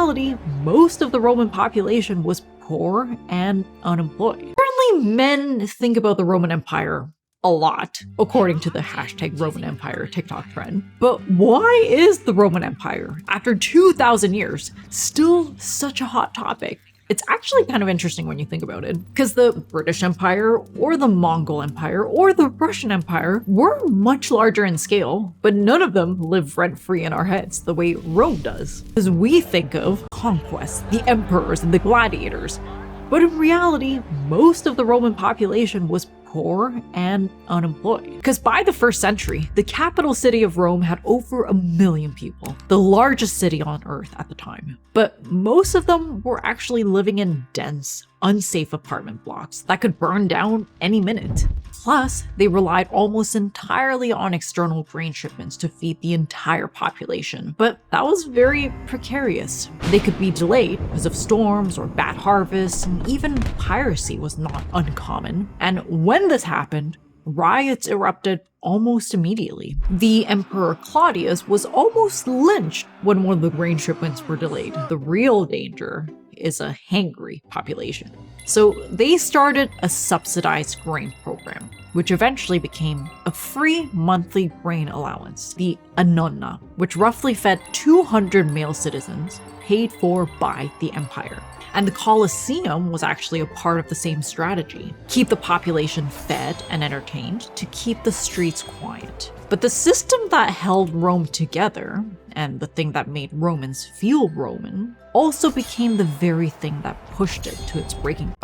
reality, most of the Roman population was poor and unemployed. Apparently, men think about the Roman Empire a lot, according to the hashtag Roman Empire TikTok trend. But why is the Roman Empire, after 2,000 years, still such a hot topic? It's actually kind of interesting when you think about it, because the British Empire, or the Mongol Empire, or the Russian Empire were much larger in scale, but none of them live rent-free in our heads the way Rome does. Because we think of conquest, the emperors, and the gladiators, but in reality, most of the Roman population was poor and unemployed. Because by the 1st century, the capital city of Rome had over 1 million people, the largest city on Earth at the time. But most of them were actually living in dense, unsafe apartment blocks that could burn down any minute. Plus, they relied almost entirely on external grain shipments to feed the entire population, but that was very precarious. They could be delayed because of storms or bad harvests, and even piracy was not uncommon. And when this happened, riots erupted almost immediately. The Emperor Claudius was almost lynched when one of the grain shipments were delayed. The real danger is a hangry population. So they started a subsidized grain program, which eventually became a free monthly grain allowance, the annona, which roughly fed 200 male citizens paid for by the empire. And the Colosseum was actually a part of the same strategy. Keep the population fed and entertained to keep the streets quiet. But the system that held Rome together, and the thing that made Romans feel Roman, also became the very thing that pushed it to its breaking point.